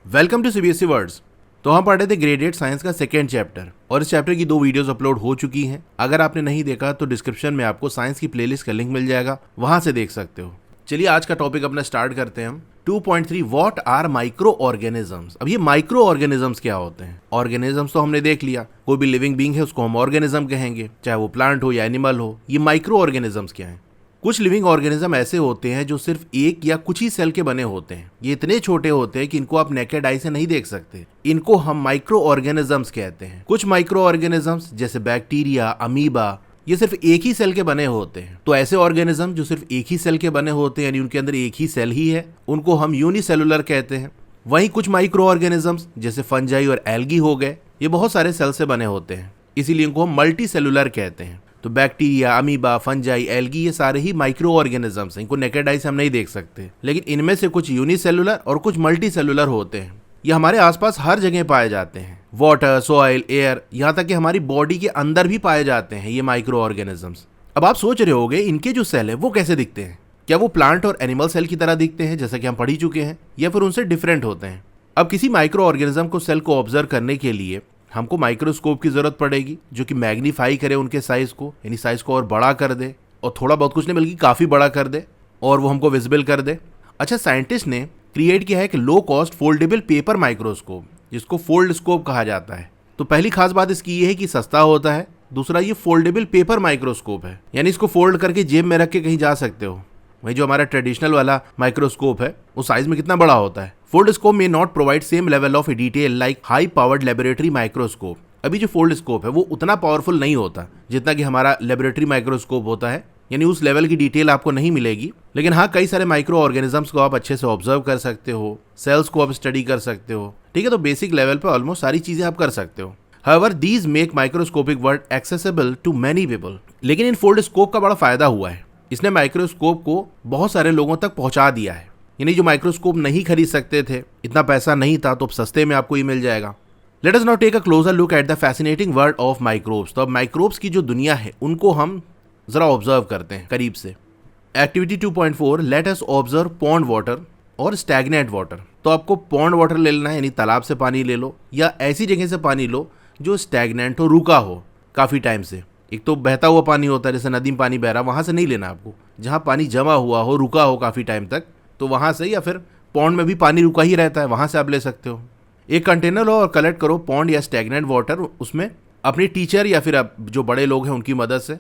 Welcome to CBSE words. तो हम पढ़ रहे थे ग्रेड 8 साइंस का सेकेंड चैप्टर और इस चैप्टर की 2 वीडियोस अपलोड हो चुकी हैं। अगर आपने नहीं देखा तो डिस्क्रिप्शन में आपको साइंस की प्लेलिस्ट का लिंक मिल जाएगा, वहां से देख सकते हो। चलिए आज का टॉपिक अपना स्टार्ट करते हैं हम। 2.3 व्हाट आर माइक्रो ऑर्गेनिजम्स। अब ये माइक्रो ऑर्गेनिजम्स क्या होते हैं? ऑर्गेनिजम्स तो हमने देख लिया, कोई भी लिविंग बीइंग है उसको हम ऑर्गेनिज्म कहेंगे, चाहे वो प्लांट हो या एनिमल हो। ये माइक्रो ऑर्गेनिजम्स क्या है? कुछ लिविंग ऑर्गेनिज्म ऐसे होते हैं जो सिर्फ एक या कुछ ही सेल के बने होते हैं। ये इतने छोटे होते हैं कि इनको आप नेकेड आई से नहीं देख सकते। इनको हम माइक्रो ऑर्गेनिजम्स कहते हैं। कुछ माइक्रो ऑर्गेनिजम्स जैसे बैक्टीरिया, अमीबा, ये सिर्फ एक ही सेल के बने होते हैं। तो ऐसे ऑर्गेनिज्म जो सिर्फ एक ही सेल के बने होते हैं, यानी उनके अंदर एक ही सेल ही है, उनको हम यूनिसेलुलर कहते हैं। वहीं कुछ माइक्रो ऑर्गेनिजम्स जैसे फंजाई और एल्गी हो गए, ये बहुत सारे सेल से बने होते हैं, इसीलिए इनको हम मल्टी सेलुलर कहते हैं। तो बैक्टीरिया, अमीबा, फंजाई, एल्गी ये सारे ही माइक्रो ऑर्गेनिजम्स हैं। इनको नेकेड आई से हम नहीं देख सकते, लेकिन इनमें से कुछ यूनिसेलुलर और कुछ मल्टी सेलुलर होते हैं। ये हमारे आसपास हर जगह पाए जाते हैं, वाटर, सॉइल, एयर, यहाँ तक कि हमारी बॉडी के अंदर भी पाए जाते हैं ये माइक्रो ऑर्गेनिजम्स। अब आप सोच रहे होंगे इनके जो सेल है वो कैसे दिखते हैं? क्या वो प्लांट और एनिमल सेल की तरह दिखते हैं जैसा कि हम पढ़ ही चुके हैं, या फिर उनसे डिफरेंट होते हैं? अब किसी माइक्रो ऑर्गेनिज्म को सेल को ऑब्जर्व करने के लिए हमको माइक्रोस्कोप की जरूरत पड़ेगी, जो कि मैग्नीफाई करे उनके साइज को, यानी साइज को और बड़ा कर दे, और थोड़ा बहुत कुछ नहीं बल्कि काफी बड़ा कर दे, और वो हमको विजिबल कर दे। अच्छा, साइंटिस्ट ने क्रिएट किया है एक low cost foldable paper microscope, जिसको फोल्ड स्कोप कहा जाता है। तो पहली खास बात इसकी ये है कि सस्ता होता है। दूसरा, ये फोल्डेबल पेपर माइक्रोस्कोप है, यानी इसको फोल्ड करके जेब में रख के कहीं जा सकते हो। वही जो हमारा ट्रेडिशनल वाला माइक्रोस्कोप है वो साइज में कितना बड़ा होता है। फोल्ड स्कोप में not provide same level of detail like high powered laboratory microscope. अभी जो फोल्ड स्कोप है वो उतना पावरफुल नहीं होता जितना कि हमारा लेबोरेटरी माइक्रोस्कोप होता है, यानी उस लेवल की डिटेल आपको नहीं मिलेगी। लेकिन हाँ, कई सारे माइक्रो ऑर्गेनिजम्स को आप अच्छे से ऑब्जर्व कर सकते हो, सेल्स को आप स्टडी कर सकते हो। ठीक है, तो बेसिक लेवल पे ऑलमोस्ट सारी चीजें आप कर सकते हो। However, these make microscopic world accessible to many people। लेकिन इन फोल्ड स्कोप का बड़ा फायदा हुआ है, इसने माइक्रोस्कोप को बहुत सारे लोगों तक पहुंचा दिया है। यानी जो माइक्रोस्कोप नहीं खरीद सकते थे, इतना पैसा नहीं था, तो अब सस्ते में आपको ये मिल जाएगा। Let us now take a closer look at the fascinating world of microbes. तो अब माइक्रोब्स की जो दुनिया है उनको हम जरा ऑब्जर्व करते हैं करीब से। Activity 2.4, let us observe pond water और स्टैग्नेंट वाटर। तो आपको पॉन्ड वाटर ले लेना है, यानी तालाब से पानी ले लो, या ऐसी जगह से पानी लो जो स्टैग्नेंट हो, रुका हो काफी टाइम से। एक तो बहता हुआ पानी होता है, जैसे नदी में पानी बह रहा, वहां से नहीं लेना आपको। जहां पानी जमा हुआ हो, रुका हो काफी टाइम तक, तो वहां से, या फिर पॉन्ड में भी पानी रुका ही रहता है, वहां से आप ले सकते हो। एक कंटेनर लो और कलेक्ट करो पॉन्ड या स्टैग्नेंट वाटर। उसमें अपने टीचर या फिर अब जो बड़े लोग हैं उनकी मदद से,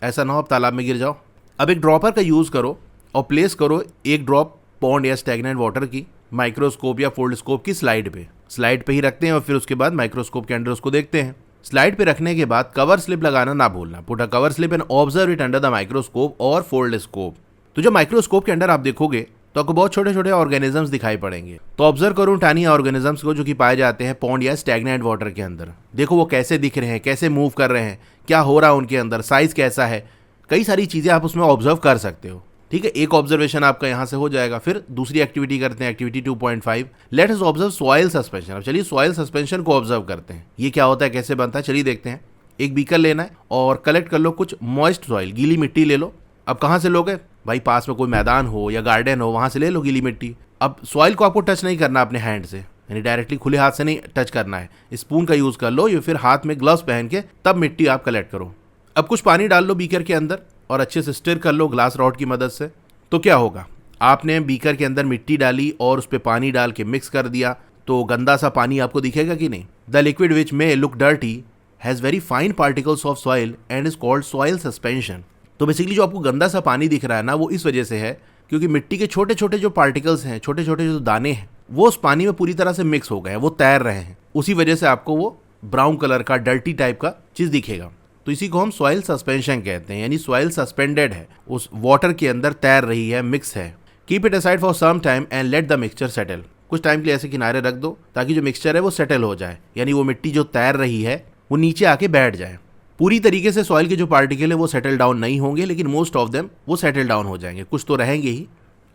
ऐसा ना हो आप तालाब में गिर जाओ। अब एक ड्रॉपर का यूज करो और प्लेस करो एक ड्रॉप पॉन्ड या स्टैग्नेंट वाटर की माइक्रोस्कोप या फोल्ड स्कोप की स्लाइड पे ही रखते हैं, और फिर उसके बाद माइक्रोस्कोप के अंदर उसको देखते हैं। स्लाइड पे रखने के बाद कवर स्लिप लगाना ना भूलना। Put a cover slip and observe it under the microscope और फोल्ड स्कोप। तो जब माइक्रोस्कोप के अंदर आप देखोगे तो आपको बहुत छोटे छोटे ऑर्गेनिजम्स दिखाई पड़ेंगे। तो ऑब्जर्व करो टाइनी ऑर्गेनिजम्स को जो कि पाए जाते हैं पॉन्ड या स्टैग्नेंट वाटर के अंदर। देखो वो कैसे दिख रहे हैं, कैसे मूव कर रहे हैं, क्या हो रहा है उनके अंदर, साइज कैसा है, कई सारी चीजें आप उसमें ऑब्जर्व कर सकते हो। ठीक है, एक ऑब्जर्वेशन आपका यहाँ से हो जाएगा। फिर दूसरी एक्टिविटी करते हैं, activity 2.5, let us observe soil suspension. अब चलिए सॉइल सस्पेंशन को ऑब्जर्व करते हैं, ये क्या होता है, कैसे बनता है, चलिए देखते हैं। एक बीकर लेना है और कलेक्ट कर लो कुछ मॉइस्ट सॉइल, गीली मिट्टी ले लो। अब कहाँ से लोगे भाई? पास में कोई मैदान हो या गार्डन हो, वहां से ले लो गीली मिट्टी। अब सॉइल को आपको टच नहीं करना अपने हैंड से, यानी डायरेक्टली खुले हाथ से नहीं टच करना है, स्पून का यूज कर लो या फिर हाथ में ग्लव्स पहन के तब मिट्टी आप कलेक्ट करो। अब कुछ पानी डाल लो बीकर के अंदर और अच्छे से स्टिर कर लो ग्लास रॉड की मदद से। तो क्या होगा, आपने बीकर के अंदर मिट्टी डाली और उस पर पानी डाल के मिक्स कर दिया, तो गंदा सा पानी आपको दिखेगा कि नहीं? The liquid which may look dirty has very fine particles of soil and is called soil suspension. तो बेसिकली जो आपको गंदा सा पानी दिख रहा है ना, वो इस वजह से है क्योंकि मिट्टी के छोटे छोटे जो पार्टिकल्स हैं, छोटे छोटे जो दाने हैं, वो उस पानी में पूरी तरह से मिक्स हो गए हैं, वो तैर रहे हैं। उसी वजह से आपको वो ब्राउन कलर का डर्टी टाइप का चीज दिखेगा। तो इसी को हम सॉइल सस्पेंशन कहते हैं, यानी सॉइल सस्पेंडेड है, उस वाटर के अंदर तैर रही है, मिक्स है। Keep it aside for some time and let the mixture settle. कुछ टाइम के लिए ऐसे किनारे रख दो ताकि जो मिक्सचर है वो सेटल हो जाए, यानी वो मिट्टी जो तैर रही है वो नीचे आके बैठ जाए। पूरी तरीके से सॉइल के जो पार्टिकल है वो सेटल डाउन नहीं होंगे, लेकिन मोस्ट ऑफ देम वो सेटल डाउन हो जाएंगे, कुछ तो रहेंगे ही।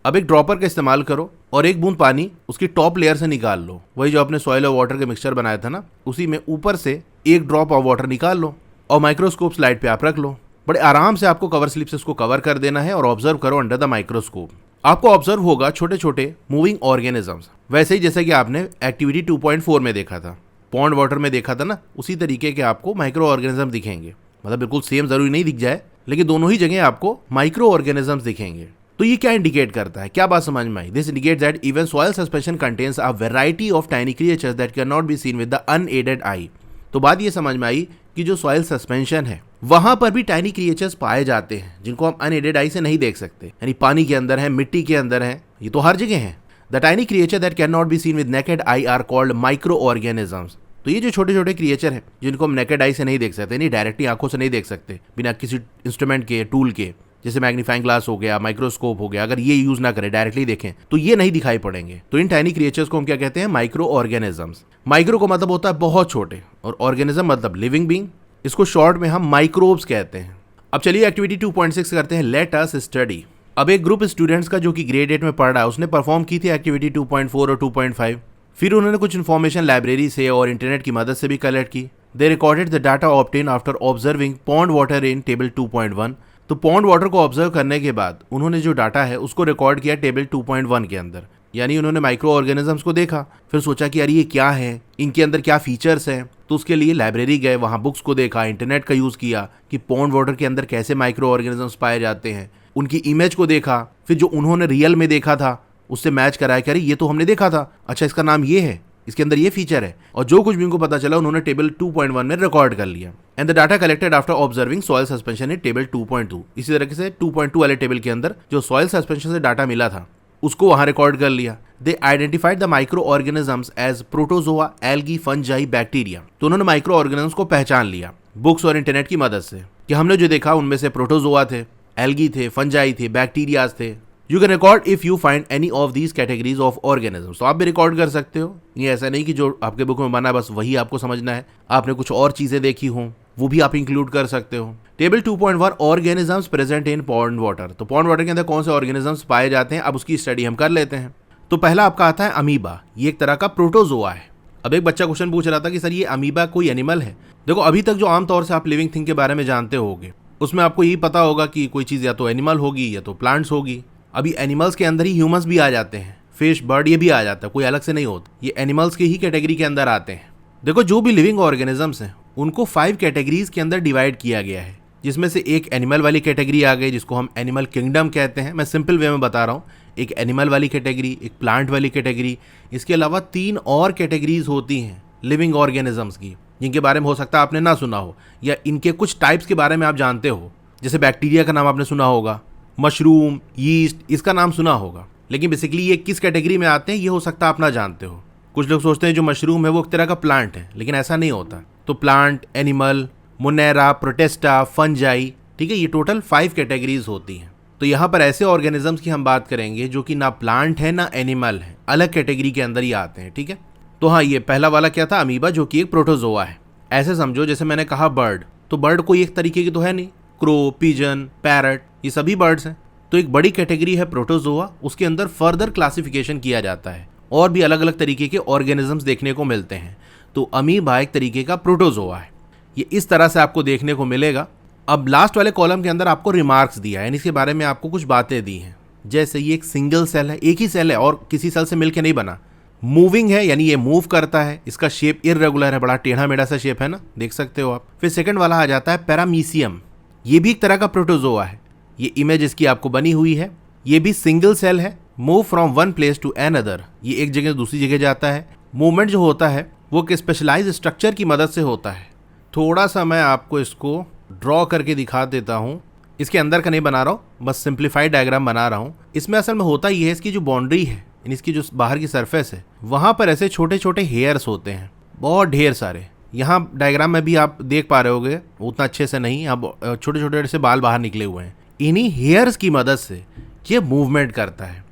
अब एक ड्रॉपर का इस्तेमाल करो और एक बूंद पानी उसकी टॉप लेयर से निकाल लो। वही जो आपने सॉइल और वाटर का मिक्सचर बनाया था ना, उसी में ऊपर से एक ड्रॉप ऑफ वाटर निकाल लो और माइक्रोस्कोप स्लाइड पे आप रख लो। बड़े आराम से आपको कवर स्लिप से उसको कवर कर देना है और ऑब्जर्व करो अंडर द माइक्रोस्कोप। आपको ऑब्जर्व होगा छोटे छोटे मूविंग ऑर्गेनिजम्स, वैसे ही जैसे कि आपने एक्टिविटी 2.4 में देखा था, पॉन्ड वाटर में देखा था ना, उसी तरीके के आपको माइक्रो ऑर्गेनिज्म दिखेंगे। मतलब बिल्कुल सेम जरूरी नहीं दिख जाए, लेकिन दोनों ही जगह आपको माइक्रो ऑर्गेनिजम्स दिखेंगे। तो ये क्या इंडिकेट करता है, क्या बात समझ में आई? This indicates that even soil suspension contains a variety of tiny creatures that can not be seen with the unaided eye. तो बात ये समझ में आई कि जो सॉइल सस्पेंशन है वहां पर भी टाइनी क्रिएचर्स पाए जाते हैं जिनको हम अनएडेड आई से नहीं देख सकते, यानी पानी के अंदर है, मिट्टी के अंदर है, ये तो हर जगह है। The tiny creature that can not be seen with naked I R called micro organisms. तो ये जो छोटे छोटे क्रिएचर हैं जिनको हम नेकेड आई से नहीं देख सकते, यानी डायरेक्टली आंखों से नहीं देख सकते, बिना किसी इंस्ट्रूमेंट के, टूल के, जैसे मैग्नीफाइंग ग्लास हो गया, माइक्रोस्कोप हो गया, अगर ये यूज ना करें, डायरेक्टली देखें तो ये नहीं दिखाई पड़ेंगे। तो इन टाइनी क्रिएचर्स को हम क्या कहते हैं? Micro organisms. माइक्रो का मतलब होता है बहुत छोटे, और ऑर्गेनिज्म मतलब लिविंग बीइंग, इसको शॉर्ट में हम माइक्रोब्स कहते हैं। अब चलिए एक्टिविटी 2.6 करते हैं, लेट अस स्टडी। अब एक ग्रुप स्टूडेंट्स का जो कि ग्रेड 8 में पढ़ रहा है, उसने परफॉर्म की थी एक्टिविटी 2.4 और 2.5। फिर उन्होंने कुछ इन्फॉर्मेशन लाइब्रेरी से और इंटरनेट की मदद से भी कलेक्ट की। They recorded the data obtain after observing pond water in table 2.1। तो पॉन्ड वाटर को ऑब्जर्व करने के बाद उन्होंने जो डाटा है उसको रिकॉर्ड किया टेबल 2.1 के अंदर। यानी उन्होंने माइक्रो ऑर्गेनिजम्स को देखा, फिर सोचा कि यार ये क्या है, इनके अंदर क्या फीचर्स हैं। तो उसके लिए लाइब्रेरी गए, वहाँ बुक्स को देखा, इंटरनेट का यूज़ किया कि पॉन्ड वाटर के अंदर कैसे माइक्रो ऑर्गेनिजम्स पाए जाते हैं, उनकी इमेज को देखा, फिर जो उन्होंने रियल में देखा था उससे मैच कराया कि अरे ये तो हमने देखा था, अच्छा इसका नाम ये है, इसके अंदर ये फीचर है, और जो कुछ भी उनको पता चला उन्होंने टेबल 2.1 में रिकॉर्ड कर लिया। And the data collected after observing soil suspension in table 2.2। इसी तरीके से 2.2 वाले टेबल के अंदर जो सॉइल सस्पेंशन से डाटा मिला था उसको वहां रिकॉर्ड कर लिया। They identified the micro organisms as protozoa, algae, fungi, bacteria. तो उन्होंने माइक्रो ऑर्गेनिजम्स को पहचान लिया बुक्स और इंटरनेट की मदद से कि हमने जो देखा उनमें से प्रोटोजोआ थे, एल्गी थे, फंजाई थे, बैक्टीरियाज थे। You can record if you find any of these categories of organisms. तो आप भी रिकॉर्ड कर सकते हो, ये ऐसा नहीं कि जो आपके बुक में बना बस वही आपको समझना है, आपने कुछ और चीजें देखी हों वो भी आप इंक्लूड कर सकते हो। Table 2.1 organisms present in pond water. तो पॉन्ड वाटर के अंदर कौन से ऑर्गेनिजम्स पाए जाते हैं, अब उसकी स्टडी हम कर लेते हैं। तो पहला आपका आता है अमीबा, ये एक तरह का प्रोटोजोआ है। अब एक बच्चा क्वेश्चन पूछ रहा था कि सर ये अमीबा कोई एनिमल है? देखो अभी तक जो आमतौर से आप लिविंग थिंग के बारे में जानते होगे उसमें आपको यही पता होगा कि कोई चीज़ या तो एनिमल होगी या तो प्लांट्स होगी। अभी एनिमल्स के अंदर ही ह्यूमंस भी आ जाते हैं, फिश, बर्ड, ये भी आ जाता है, कोई अलग से नहीं होता, ये एनिमल्स की ही कैटेगरी के अंदर आते हैं। देखो जो भी लिविंग ऑर्गेनिजम्स हैं उनको 5 कैटेगरीज के अंदर डिवाइड किया गया है, जिसमें से एक एनिमल वाली कैटेगरी आ गई जिसको हम एनिमल किंगडम कहते हैं। मैं सिंपल वे में बता रहा हूँ, एक एनिमल वाली कैटेगरी, एक प्लांट वाली कैटेगरी, इसके अलावा 3 और कैटेगरीज होती हैं लिविंग ऑर्गेनिजम्स की, जिनके बारे में हो सकता है आपने ना सुना हो या इनके कुछ टाइप्स के बारे में आप जानते हो। जैसे बैक्टीरिया का नाम आपने सुना होगा, मशरूम, यीस्ट, इसका नाम सुना होगा, लेकिन बेसिकली ये किस कैटेगरी में आते हैं ये हो सकता है आप ना जानते हो। कुछ लोग सोचते हैं जो मशरूम है वो एक तरह का प्लांट है, लेकिन ऐसा नहीं होता। तो plant, animal, Monera, Protista, fungi, ठीक है, ये टोटल 5 कैटेगरीज होती हैं। तो यहाँ पर ऐसे ऑर्गेनिजम्स की हम बात करेंगे जो कि ना प्लांट है ना एनिमल है, अलग कैटेगरी के अंदर ही आते हैं, ठीक है। तो हाँ, ये पहला वाला क्या था, अमीबा, जो कि एक प्रोटोजोआ है। ऐसे समझो जैसे मैंने कहा बर्ड, तो बर्ड कोई एक तरीके की तो है नहीं, क्रो, पिजन, पैरट, ये सभी बर्ड्स हैं। तो एक बड़ी कैटेगरी है प्रोटोजोआ, उसके अंदर फर्दर क्लासिफिकेशन किया जाता है और भी अलग अलग तरीके के ऑर्गेनिजम्स देखने को मिलते हैं। तो अमीबा एक तरीके का प्रोटोजोआ है, ये इस तरह से आपको देखने को मिलेगा। अब लास्ट वाले कॉलम के अंदर आपको रिमार्क्स दिया है, यानी इसके बारे में आपको कुछ बातें दी हैं, जैसे ये एक सिंगल सेल है, एक ही सेल है और किसी सेल से मिलकर नहीं बना, मूविंग है यानी ये मूव करता है, इसका शेप इररेगुलर है, बड़ा टेढ़ा मेढ़ा सा शेप है ना, देख सकते हो आप। फिर सेकंड वाला आ जाता है पैरामीशियम, ये भी एक तरह का प्रोटोजोआ है, ये इमेज इसकी आपको बनी हुई है, ये भी सिंगल सेल है, move from one place to another, ये एक जगह से दूसरी जगह जाता है। मूवमेंट जो होता है वो एक स्पेशलाइज्ड स्ट्रक्चर की मदद से होता है। थोड़ा सा मैं आपको इसको ड्रॉ करके दिखा देता हूँ, इसके अंदर का नहीं बना रहा हूँ, बस सिंप्लीफाइड डायग्राम बना रहा हूँ। इसमें असल में होता ही है, इसकी जो बाउंड्री है, इसकी जो बाहर की सरफेस है, वहाँ पर ऐसे छोटे छोटे हेयर्स होते हैं, बहुत ढेर सारे। यहाँ डायग्राम में भी आप देख पा रहे होगे, उतना अच्छे से नहीं, अब छोटे छोटे से बाल बाहर निकले हुए हैं। इन्हीं हेयर्स की मदद से ये मूवमेंट करता है,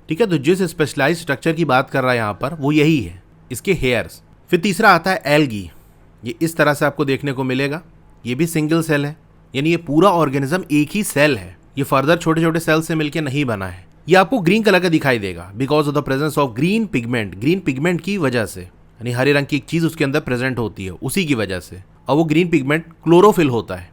ठीक है। तो जिस स्पेशलाइज्ड स्ट्रक्चर की बात कर रहा है यहाँ पर वो यही है, इसके हेयर्स। फिर तीसरा आता है एल्गी, ये इस तरह से आपको देखने को मिलेगा, ये भी सिंगल सेल है, यानी ये पूरा ऑर्गेनिज्म एक ही सेल है, ये फर्दर छोटे छोटे सेल से मिलकर नहीं बना है। ये आपको ग्रीन कलर का दिखाई देगा because of the presence of green pigment, green pigment की वजह से, यानी हरे रंग की एक चीज उसके अंदर प्रेजेंट होती है उसी की वजह से, और वो ग्रीन पिगमेंट क्लोरोफिल होता है।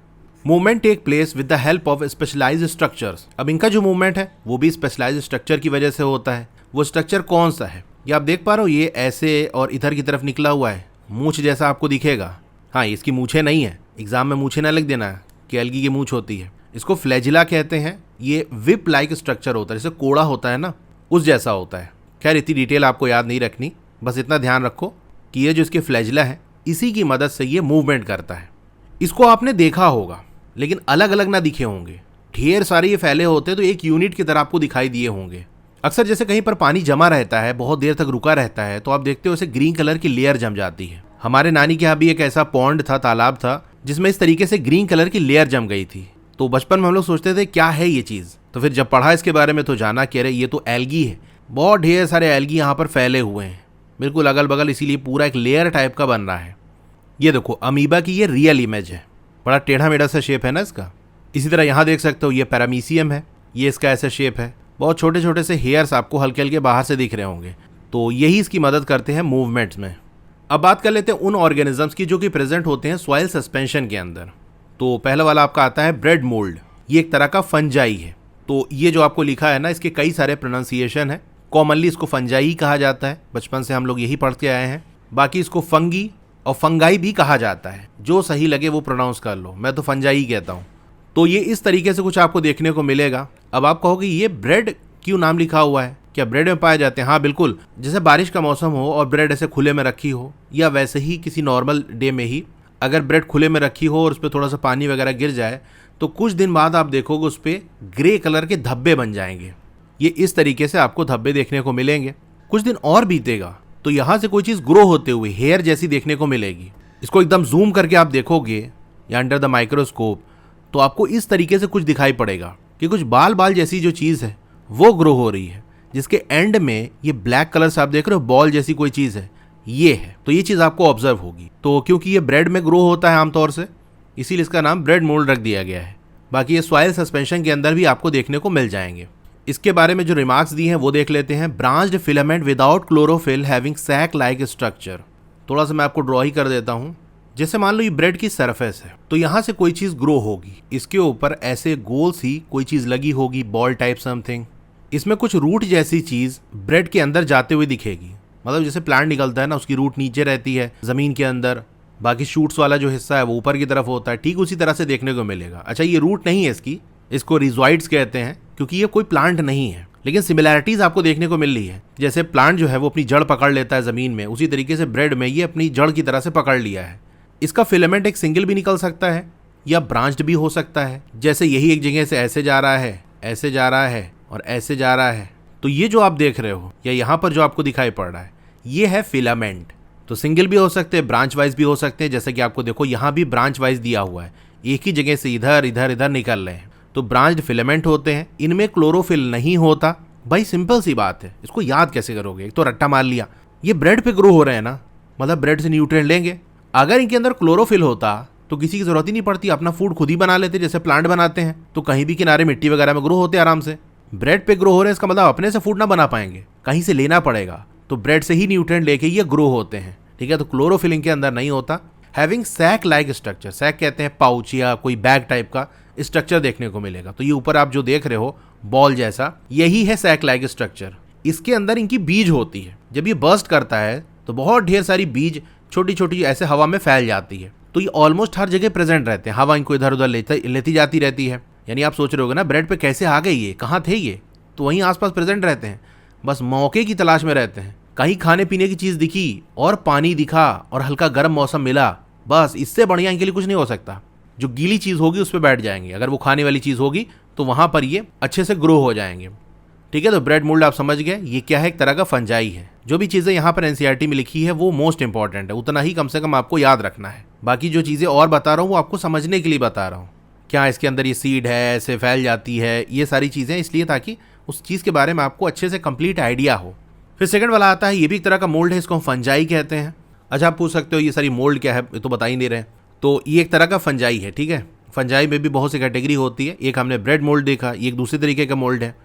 Movement take place with the help of specialised structures. अब इनका जो मूवमेंट है वो भी स्पेशलाइज्ड स्ट्रक्चर की वजह से होता है। वो स्ट्रक्चर कौन सा है, ये आप देख पा रहे हो, ये ऐसे और इधर की तरफ निकला हुआ है, मूंछ जैसा आपको दिखेगा। हाँ, इसकी मूछें नहीं है, एग्जाम में मूछें ना लिख देना कि एल्गी की मूछ होती है। इसको फ्लैजिला कहते हैं। ये विप लाइक स्ट्रक्चर होता है, जैसे कोड़ा होता है ना, उस जैसा होता है। खैर इतनी डिटेल आपको याद नहीं रखनी, बस इतना ध्यान रखो कि ये जो इसके फ्लैजिला है इसी की मदद से ये मूवमेंट करता है। इसको आपने देखा होगा लेकिन अलग अलग ना दिखे होंगे, ढेर सारे ये फैले होते हैं तो एक यूनिट की तरह आपको दिखाई दिए होंगे। अक्सर जैसे कहीं पर पानी जमा रहता है, बहुत देर तक रुका रहता है, तो आप देखते हो उसे ग्रीन कलर की लेयर जम जाती है। हमारे नानी के यहाँ भी एक ऐसा पॉन्ड था, तालाब था, जिसमें इस तरीके से ग्रीन कलर की लेयर जम गई थी। तो बचपन में हम लोग सोचते थे क्या है ये चीज़, तो फिर जब पढ़ा इसके बारे में तो जाना कि अरे ये तो एल्गी है। बहुत ढेर सारे एल्गी यहाँ पर फैले हुए हैं बिल्कुल अगल बगल, इसीलिए पूरा एक लेयर टाइप का बन रहा है। ये देखो अमीबा की ये रियल इमेज है, बड़ा टेढ़ा मेढ़ा सा शेप है ना इसका। इसी तरह यहाँ देख सकते हो ये पैरामीशियम है, ये इसका ऐसा शेप है। बहुत छोटे छोटे से हेयर्स आपको हल्के हल्के बाहर से दिख रहे होंगे, तो यही इसकी मदद करते हैं मूवमेंट्स में। अब बात कर लेते हैं उन ऑर्गेनिजम्स की जो कि प्रेजेंट होते हैं सॉइल सस्पेंशन के अंदर। तो पहला वाला आपका आता है ब्रेड मोल्ड। ये एक तरह का फंजाई है। तो ये जो आपको लिखा है ना, इसके कई सारे प्रोनाउंसिएशन है। कॉमनली इसको फंजाई कहा जाता है, बचपन से हम लोग यही पढ़ के आए हैं। बाकी इसको फंगी और फंगाई भी कहा जाता है, जो सही लगे वो प्रोनाउंस कर लो, मैं तो फंजाई कहता हूँ। तो ये इस तरीके से कुछ आपको देखने को मिलेगा। अब आप कहोगे ये ब्रेड क्यों नाम लिखा हुआ है, क्या ब्रेड में पाए जाते हैं? हाँ बिल्कुल, जैसे बारिश का मौसम हो और ब्रेड ऐसे खुले में रखी हो, या वैसे ही किसी नॉर्मल डे में ही अगर ब्रेड खुले में रखी हो और उस पर थोड़ा सा पानी वगैरह गिर जाए तो कुछ दिन बाद आप देखोगे उस पर ग्रे कलर के धब्बे बन जाएंगे। ये इस तरीके से आपको धब्बे देखने को मिलेंगे। कुछ दिन और बीतेगा तो यहाँ से कोई चीज़ ग्रो होते हुए हेयर जैसी देखने को मिलेगी। इसको एकदम जूम करके आप देखोगे या अंडर द माइक्रोस्कोप तो आपको इस तरीके से कुछ दिखाई पड़ेगा कि कुछ बाल बाल जैसी जो चीज़ है वो ग्रो हो रही है, जिसके एंड में ये ब्लैक कलर से आप देख रहे हो बॉल जैसी कोई चीज़ है, ये है। तो ये चीज़ आपको ऑब्जर्व होगी। तो क्योंकि ये ब्रेड में ग्रो होता है आमतौर से, इसीलिए इसका नाम ब्रेड मोल्ड रख दिया गया है। बाकी ये सॉइल सस्पेंशन के अंदर भी आपको देखने को मिल जाएंगे। इसके बारे में जो रिमार्क्स दिए हैं वो देख लेते हैं। Branched filament without chlorophyll having sac like structure. थोड़ा सा मैं आपको ड्रॉ ही कर देता हूँ। जैसे मान लो ये ब्रेड की सरफेस है, तो यहाँ से कोई चीज़ ग्रो होगी, इसके ऊपर ऐसे गोल सी कोई चीज़ लगी होगी, बॉल टाइप समथिंग। इसमें कुछ रूट जैसी चीज़ ब्रेड के अंदर जाते हुए दिखेगी। मतलब जैसे प्लांट निकलता है ना, उसकी रूट नीचे रहती है ज़मीन के अंदर, बाकी शूट्स वाला जो हिस्सा है वो ऊपर की तरफ होता है, ठीक उसी तरह से देखने को मिलेगा। अच्छा, ये रूट नहीं है इसकी, इसको रिजॉइड्स कहते हैं क्योंकि ये कोई प्लांट नहीं है, लेकिन सिमिलैरिटीज आपको देखने को मिल रही है। जैसे प्लांट जो है वो अपनी जड़ पकड़ लेता है ज़मीन में, उसी तरीके से ब्रेड में ये अपनी जड़ की तरह से पकड़ लिया है। इसका फिलामेंट एक सिंगल भी निकल सकता है या ब्रांच्ड भी हो सकता है। जैसे यही एक जगह से ऐसे जा रहा है, ऐसे जा रहा है और ऐसे जा रहा है। तो ये जो आप देख रहे हो या यहाँ पर जो आपको दिखाई पड़ रहा है, ये है फिलामेंट। तो सिंगल भी हो सकते हैं, ब्रांच वाइज भी हो सकते हैं। जैसे कि आपको देखो यहाँ भी ब्रांच वाइज दिया हुआ है, एक ही जगह से इधर इधर इधर निकल रहे हैं, तो ब्रांच्ड फिलामेंट होते हैं। इनमें क्लोरोफिल नहीं होता। भाई सिंपल सी बात है, इसको याद कैसे करोगे? एक तो रट्टा मार लिया, ये ब्रेड पे ग्रो हो रहे हैं ना, मतलब ब्रेड से न्यूट्रिएंट लेंगे। अगर इनके अंदर क्लोरोफिल होता तो किसी की जरूरत ही नहीं पड़ती, अपना फूड खुद ही बना लेते, जैसे प्लांट बनाते हैं। तो कहीं भी किनारे मिट्टी वगैरह में ग्रो होते आराम से। ब्रेड पे ग्रो हो रहे हैं, इसका मतलब अपने से फूड ना बना पाएंगे, कहीं से लेना पड़ेगा। तो ब्रेड से ही न्यूट्रिएंट लेके ये ग्रो होते हैं, ठीक है। तो क्लोरोफिल इनके अंदर नहीं होता। Having sac like structure, sac कहते हैं पाउच या कोई बैग टाइप का स्ट्रक्चर देखने को मिलेगा। तो ये ऊपर आप जो देख रहे हो बॉल जैसा, यही है सैक लाइक स्ट्रक्चर। इसके अंदर इनकी बीज होती है। जब ये बर्स्ट करता है तो बहुत ढेर सारी बीज छोटी छोटी ऐसे हवा में फैल जाती है। तो ये ऑलमोस्ट हर जगह प्रेजेंट रहते हैं, हवा इनको इधर उधर लेती जाती रहती है। यानी आप सोच रहे होगे ना ब्रेड पे कैसे आ गई ये, कहाँ थे ये? तो वहीं आसपास प्रेजेंट रहते हैं, बस मौके की तलाश में रहते हैं। कहीं खाने पीने की चीज़ दिखी और पानी दिखा और हल्का गर्म मौसम मिला, बस इससे बढ़िया इनके लिए कुछ नहीं हो सकता। जो गीली चीज़ होगी उस पर बैठ जाएंगे, अगर वो खाने वाली चीज़ होगी तो वहाँ पर ये अच्छे से ग्रो हो जाएंगे, ठीक है। तो ब्रेड मोल्ड आप समझ गए, ये क्या है? एक तरह का फंजाई है। जो भी चीज़ें यहाँ पर एनसीईआरटी में लिखी है वो मोस्ट इंपॉर्टेंट है, उतना ही कम से कम आपको याद रखना है। बाकी जो चीज़ें और बता रहा हूँ वो आपको समझने के लिए बता रहा हूँ। क्या इसके अंदर ये सीड है, ऐसे फैल जाती है, ये सारी चीज़ें इसलिए ताकि उस चीज़ के बारे में आपको अच्छे से कंप्लीट आइडिया हो। फिर सेकंड वाला आता है, ये भी एक तरह का मोल्ड है, इसको हम फंजाई कहते हैं। अच्छा, आप पूछ सकते हो ये सारी मोल्ड क्या है, ये तो बता ही नहीं रहे। तो ये एक तरह का फंजाई है, ठीक है। फंजाई में भी बहुत सी कैटेगरी होती है। एक हमने ब्रेड मोल्ड देखा, ये एक दूसरे तरीके का मोल्ड है।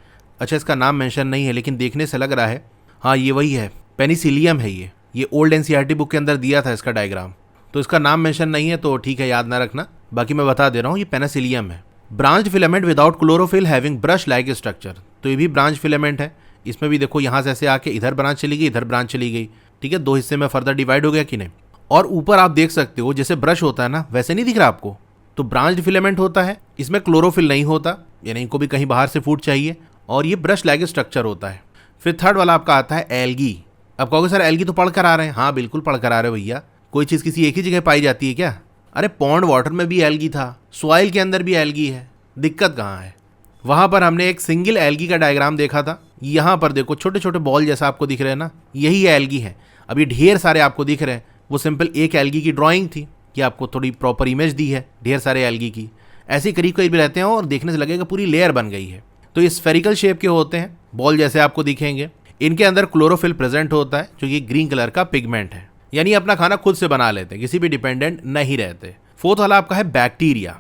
अच्छा, इसका नाम मेंशन नहीं है लेकिन देखने से लग रहा है, हाँ ये वही है, पेनिसिलियम है ये ओल्ड एनसीईआरटी बुक के अंदर दिया था इसका डायग्राम। तो इसका नाम मेंशन नहीं है तो ठीक है, याद ना रखना। बाकी मैं बता दे रहा हूँ, ये पेनिसिलियम है। Branch filament without chlorophyll having brush like structure, तो ये भी ब्रांच फिलामेंट है। इसमें भी देखो यहाँ से ऐसे आके इधर ब्रांच चली गई, इधर ब्रांच चली गई, ठीक है, दो हिस्से में फर्दर डिवाइड हो गया कि नहीं। और ऊपर आप देख सकते हो जैसे ब्रश होता है ना, वैसे नहीं दिख रहा आपको, तो ब्रांच फिलामेंट होता है, इसमें क्लोरोफिल नहीं होता, यानी इनको भी कहीं बाहर से फूड चाहिए, और ये ब्रश लाइक स्ट्रक्चर होता है। फिर थर्ड वाला आपका आता है एल्गी। अब कहोगे सर एल्गी तो पढ़ कर आ रहे हैं, हाँ बिल्कुल पढ़ कर आ रहे हो भैया। कोई चीज़ किसी एक ही जगह पाई जाती है क्या? अरे पॉन्ड वाटर में भी एल्गी था, सॉइल के अंदर भी एल्गी है, दिक्कत कहाँ है? वहाँ पर हमने एक सिंगल एल्गी का डायग्राम देखा था। यहाँ पर देखो छोटे छोटे बॉल जैसा आपको दिख रहे हैं ना, यही एल्गी है। अब ये ढेर सारे आपको दिख रहे हैं, वो सिंपल एक एल्गी की ड्राइंग थी, कि आपको थोड़ी प्रॉपर इमेज दी है ढेर सारे एल्गी की। ऐसे करीब करीब रहते हैं और देखने से लगेगा पूरी लेयर बन गई है। तो ये स्फेरिकल शेप के होते हैं, बॉल जैसे आपको दिखेंगे। इनके अंदर क्लोरोफिल प्रेजेंट होता है, जो कि ग्रीन कलर का पिगमेंट है, यानी अपना खाना खुद से बना लेते हैं, किसी भी डिपेंडेंट नहीं रहते। फोर्थ वाला आपका है बैक्टीरिया।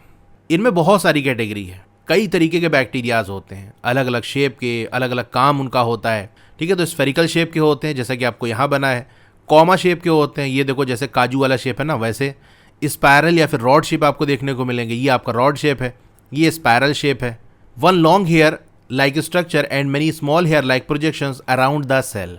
इनमें बहुत सारी कैटेगरी है, कई तरीके के बैक्टीरियाज होते हैं, अलग अलग शेप के, अलग अलग काम उनका होता है, ठीक है। तो स्फेरिकल शेप के होते हैं, जैसा कि आपको यहाँ बना है। कॉमा शेप के होते हैं, ये देखो जैसे काजू वाला शेप है ना, वैसे। स्पायरल या फिर रॉड शेप आपको देखने को मिलेंगे, ये आपका रॉड शेप है, ये स्पायरल शेप है। One long hair like structure and many small hair like projections around the cell.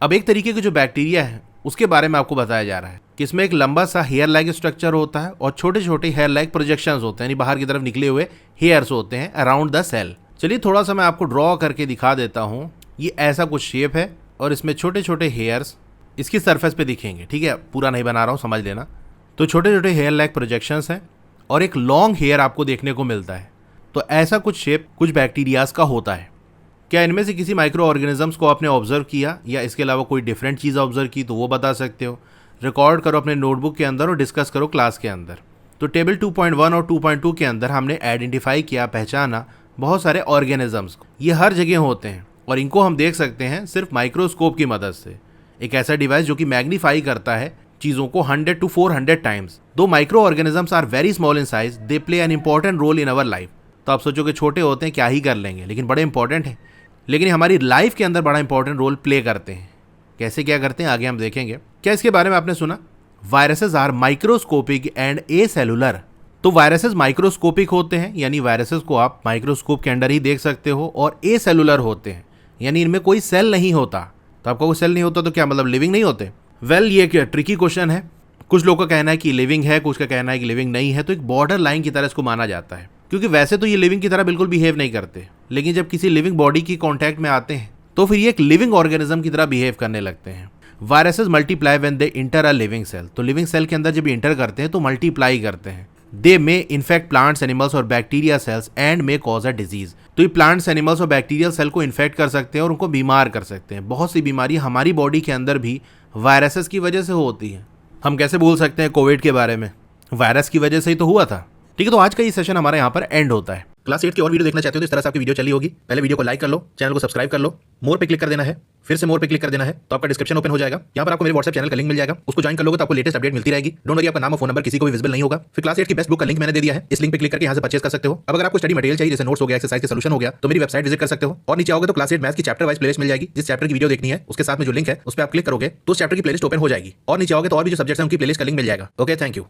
अब एक तरीके के जो बैक्टीरिया है उसके बारे में आपको बताया जा रहा है कि इसमें एक लंबा सा हेयर लाइक स्ट्रक्चर होता है और छोटे छोटे हेयर लाइक प्रोजेक्शंस होते हैं, यानी बाहर की तरफ निकले हुए हेयर्स होते हैं अराउंड द सेल। चलिए थोड़ा सा मैं आपको ड्रॉ करके दिखा देता हूँ। ये ऐसा कुछ शेप है और इसमें छोटे छोटे हेयर्स इसकी सरफेस पे दिखेंगे, ठीक है, पूरा नहीं बना रहा हूँ, समझ लेना। तो छोटे छोटे हेयर लाइक प्रोजेक्शंस हैं और एक लॉन्ग हेयर आपको देखने को मिलता है। तो ऐसा कुछ शेप कुछ बैक्टीरियाज का होता है। क्या इनमें से किसी माइक्रो ऑर्गेनिजम्स को आपने ऑब्जर्व किया या इसके अलावा कोई डिफरेंट चीज़ ऑब्जर्व की तो वो बता सकते हो। रिकॉर्ड करो अपने नोटबुक के अंदर और डिस्कस करो क्लास के अंदर। तो टेबल 2.1 और 2.2 के अंदर हमने आइडेंटिफाई किया, पहचाना बहुत सारे ऑर्गेनिजम्स को। ये हर जगह होते हैं और इनको हम देख सकते हैं सिर्फ माइक्रोस्कोप की मदद से। एक ऐसा डिवाइस जो कि मैग्नीफाई करता है चीज़ों को 100 to 400 टाइम्स। दो microorganisms are very small in size, they play an important role in our life. तो आप सोचो कि छोटे होते हैं क्या ही कर लेंगे, लेकिन बड़े इंपॉर्टेंट हैं, लेकिन हमारी लाइफ के अंदर बड़ा इंपॉर्टेंट रोल प्ले करते हैं। कैसे क्या करते हैं आगे हम देखेंगे। क्या इसके बारे में आपने सुना? Viruses are microscopic and acellular. तो वायरसेस माइक्रोस्कोपिक होते हैं, यानी वायरसेस को आप माइक्रोस्कोप के अंदर ही देख सकते हो, और ए सेलुलर होते हैं, यानी इनमें कोई सेल नहीं होता। तो आपका कोई सेल नहीं होता तो क्या मतलब लिविंग नहीं होते? वेल, ये क्या ट्रिकी क्वेश्चन है। कुछ लोगों का कहना है कि लिविंग है, कुछ का कहना है कि लिविंग नहीं है। तो एक बॉर्डर लाइन की तरह इसको माना जाता है, क्योंकि वैसे तो ये लिविंग की तरह बिल्कुल बिहेव नहीं करते, लेकिन जब किसी लिविंग बॉडी की कांटेक्ट में आते हैं तो फिर ये एक लिविंग ऑर्गेनिज्म की तरह बिहेव करने लगते हैं। Viruses multiply when they enter a living cell. तो लिविंग सेल के अंदर जब इंटर करते हैं तो मल्टीप्लाई करते हैं। They may infect plants, animals और bacteria cells and may cause a disease. तो ये प्लांट्स, एनिमल्स और बैक्टीरियल सेल को इन्फेक्ट कर सकते हैं और उनको बीमार कर सकते हैं। बहुत सी बीमारी हमारी बॉडी के अंदर भी वायरसेस की वजह से होती है। हम कैसे भूल सकते हैं कोविड के बारे में, वायरस की वजह से ही तो हुआ था। ठीक है, तो आज का ये सेशन हमारे यहाँ पर एंड होता है। क्लास 8 की और वीडियो देखना चाहते हो तो इस तरह से आपकी वीडियो चली होगी। पहले वीडियो को लाइक कर लो, चैनल को सब्सक्राइब कर लो, मोर पे क्लिक कर देना है, फिर से मोर पे क्लिक कर देना है, तो आपका डिस्क्रिप्शन ओपन हो जाएगा। यहाँ पर आपको मेरे व्हाट्सएप चैनल का लिंक मिल जाएगा, उसको ज्वाइन कर लोगे तो आपको लेटेस्ट अपडेट मिलती रहेगी। डोंट वरी, आपका नाम और फोन नंबर किसी को भी विजिबल नहीं होगा। फिर क्लास 8 की बेस्ट बुक का लिंक मैंने दे दिया है, इस लिंक पे क्लिक करके यहाँ से परचेज कर सकते हो। अब अगर आपको स्टडी मटेरियल चाहिए, जैसे नोट्स हो गया, एक्सरसाइज के सॉल्यूशन हो गया, तो मेरी वेबसाइट विजिट कर सकते हो। और नीचे आओगे तो क्लास 8 मैथ्स की चैप्टर वाइज प्लेलिस्ट मिल जाएगी। जिस चैप्टर की वीडियो देखनी है उसके साथ में जो लिंक है उस पर आप क्लिक करोगे तो उस चैप्टर की प्लेलिस्ट ओपन हो जाएगी। और नीचे आओगे तो और भी जो सब्जेक्ट्स हैं उनकी प्लेलिस्ट का लिंक मिल जाएगा। Okay, thank you.